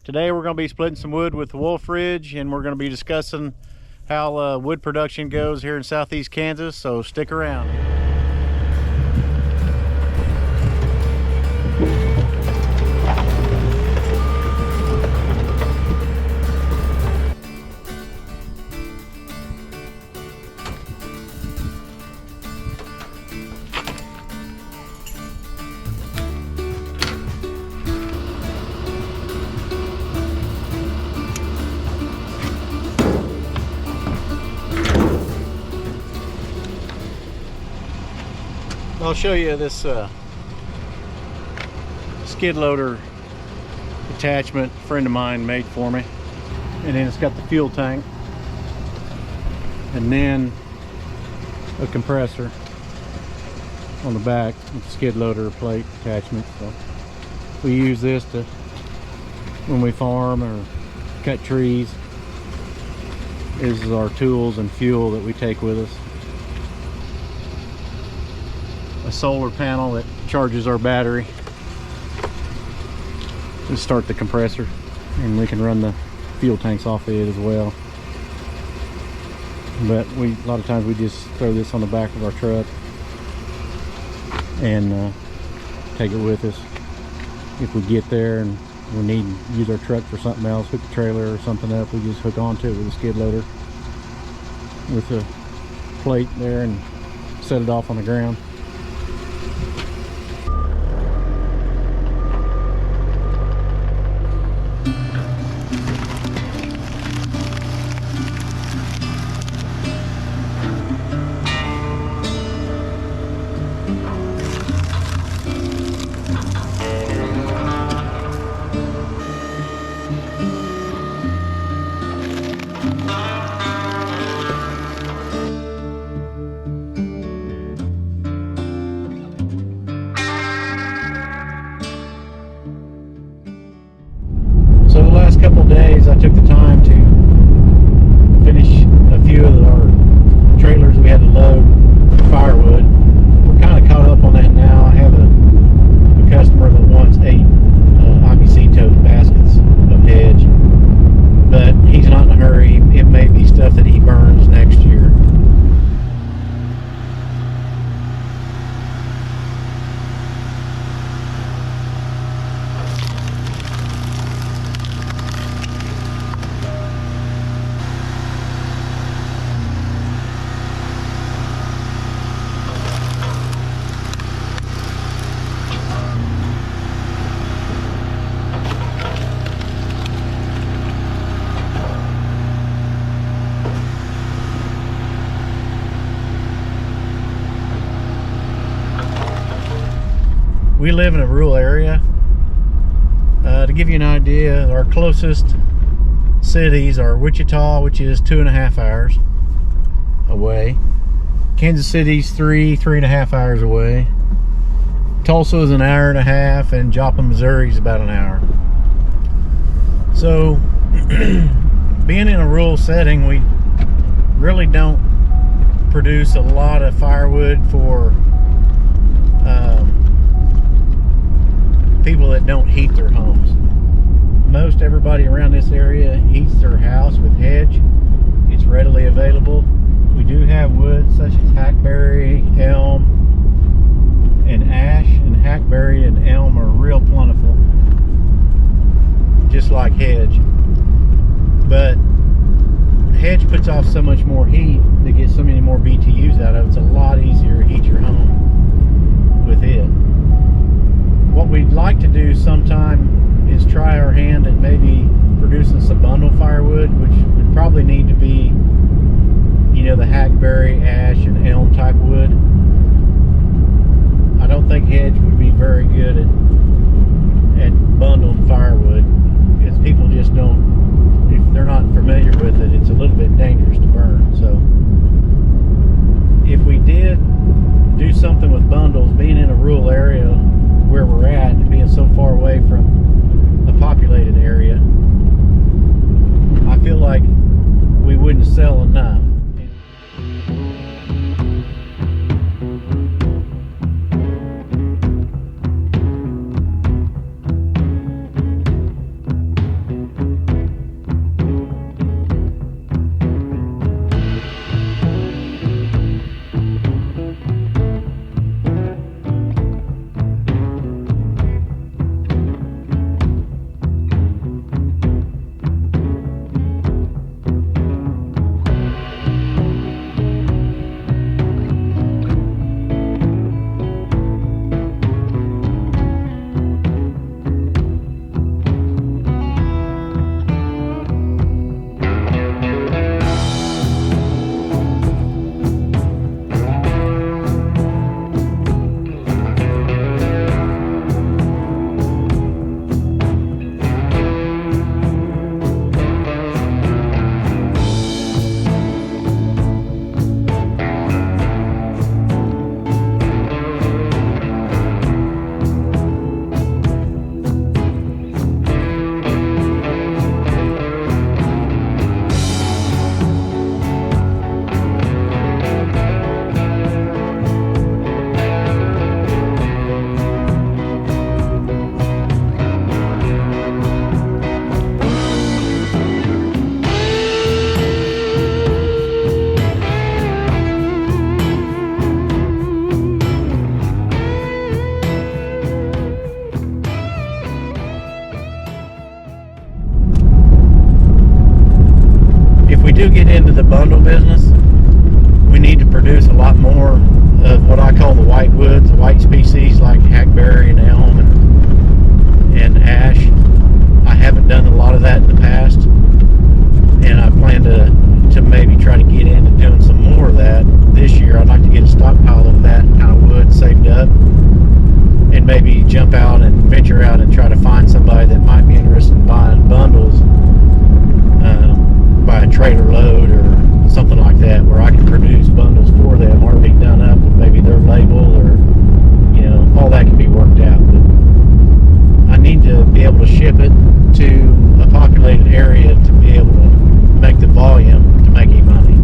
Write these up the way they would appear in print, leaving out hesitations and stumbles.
Today we're going to be splitting some wood with Wolfe Ridge, and we're going to be discussing how wood production goes here in southeast Kansas, so stick around. I'll show you this skid loader attachment a friend of mine made for me, and then it's got the fuel tank and then a compressor on the back with the skid loader plate attachment. So we use this to when we farm or cut trees. This is our tools and fuel that we take with us. A solar panel that charges our battery to start the compressor, and we can run the fuel tanks off of it as well. But a lot of times we just throw this on the back of our truck and take it with us. If we get there and we need to use our truck for something else, hook the trailer or something up, we just hook onto it with a skid loader with a plate there and set it off on the ground. So the last couple of days I took the time to finish a few of our trailers we had to load firewood. We're kind of caught up on that now. I have a customer that wants 8 IBC tote baskets of Hedge, but he's not in a hurry. It may be stuff that he burns next year. We live in a rural area. To give you an idea, our closest cities are Wichita, which is 2.5 hours away. Kansas City's 3.5 hours away. Tulsa is 1.5 hours, and Joplin, Missouri is about 1 hour. So, being in a rural setting, we really don't produce a lot of firewood for people that don't heat their homes. Most everybody around this area heats their house with Hedge. It's readily available. We do have wood such as hackberry, elm, and ash, and hackberry and elm are real plentiful, just like Hedge. But Hedge puts off so much more heat to get so many more BTUs out of it. It's a lot easier to heat your home with it. What we'd like to do sometime is try our hand at maybe producing some bundle firewood, which would probably need to be, you know, the hackberry, ash, and elm type wood. I don't think Hedge would be very good at bundled firewood, because people just don't, if they're not familiar with it, it's a little bit dangerous to burn. So if we did do something with bundles, being in a rural area where we're at and being so far away from a populated area, I feel like we wouldn't sell enough. produce a lot more of what I call the white woods, the white species like hackberry and elm and ash. I haven't done a lot of that in the past, and I plan to maybe try to get into doing some more of that this year. I'd like to get a stockpile of that kind of wood saved up, and maybe jump out and venture out and try to find somebody that might be interested in buying bundles by a trailer load or something like that, where I can produce bundles for them already done up with maybe their label, or all that can be worked out. But I need to be able to ship it to a populated area to be able to make the volume to make any money.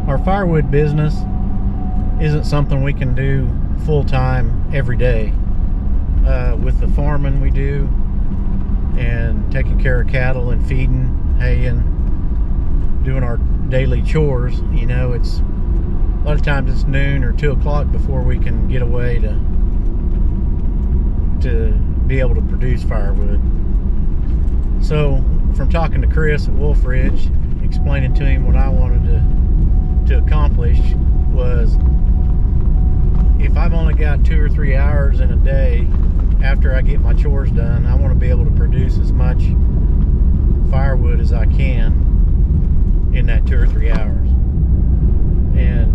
Our firewood business isn't something we can do full-time every day. With the farming we do, and taking care of cattle and feeding, haying, doing our daily chores, it's a lot of times it's noon or 2 o'clock before we can get away to be able to produce firewood. So from talking to Chris at Wolfe Ridge, explaining to him what I wanted to accomplish was, if I've only got 2 or 3 hours in a day after I get my chores done, I want to be able to produce as much firewood as I can in that 2 or 3 hours. And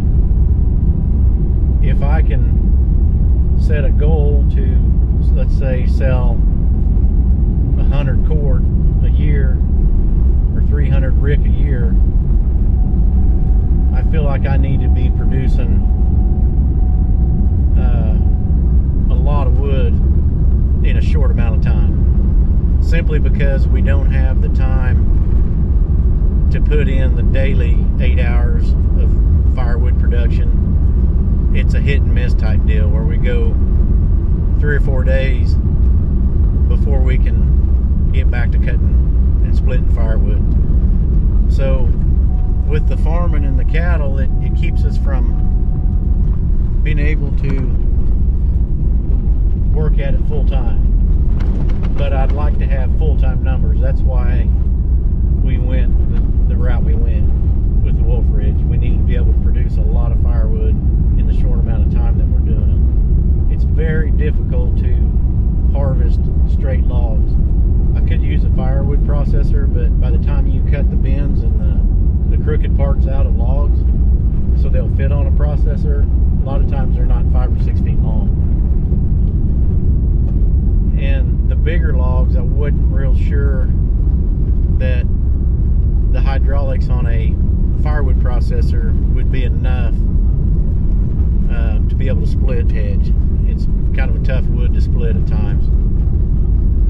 if I can set a goal to, let's say, sell 100 cord a year or 300 rick a year, I feel like I need to be producing a lot of wood in a short amount of time, simply because we don't have the time to put in the daily 8 hours of firewood production. It's a hit and miss type deal, where we go 3 or 4 days before we can get back to cutting and splitting firewood. So with the farming and the cattle, it keeps us from being able to work at it full time. But I'd like to have full-time numbers. That's why we went the route we went with the Wolfe Ridge. We needed to be able to produce a lot of firewood in the short amount of time that we're doing it. It's very difficult to harvest straight logs. I could use a firewood processor, but by the time you cut the bends and the crooked parts out of logs so they'll fit on a processor, a lot of times they're not 5 or 6 feet long. And the bigger logs, I wasn't real sure that the hydraulics on a firewood processor would be enough to be able to split hedge. It's kind of a tough wood to split at times,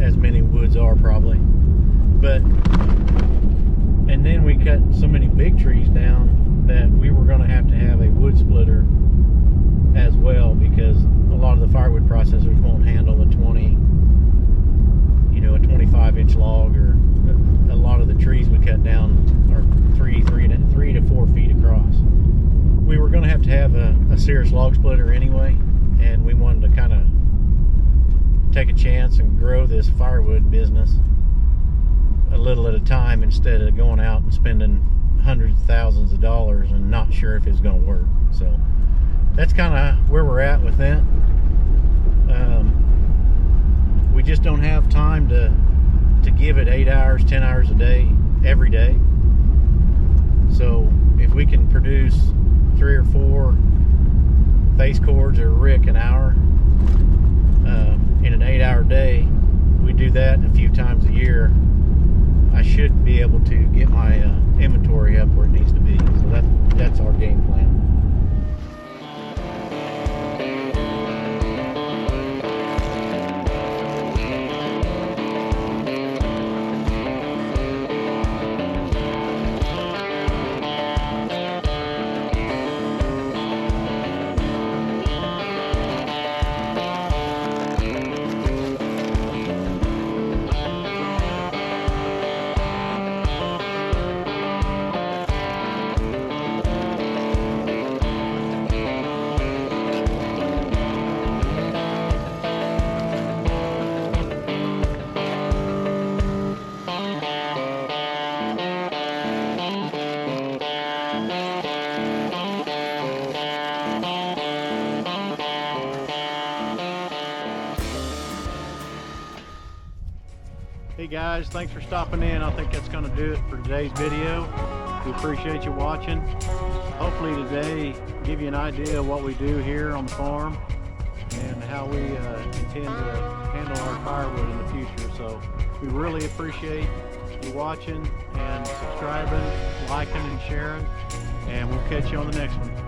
as many woods are probably. But and then we cut so many big trees down that we were going to have a wood splitter have to have a serious log splitter anyway, and we wanted to kind of take a chance and grow this firewood business a little at a time instead of going out and spending hundreds of thousands of dollars and not sure if it's going to work. So that's kind of where we're at with that. We just don't have time to give it 8 hours, 10 hours a day, every day. So if we can produce 3 or 4 face cords or rick an hour in an 8-hour day, we do that a few times a year, I should be able to get my inventory up where it needs to be. So that's our game plan. Hey guys, thanks for stopping in. I think that's going to do it for today's video. We appreciate you watching. Hopefully today give you an idea of what we do here on the farm and how we intend to handle our firewood in the future. So we really appreciate you watching and subscribing, liking and sharing, and we'll catch you on the next one.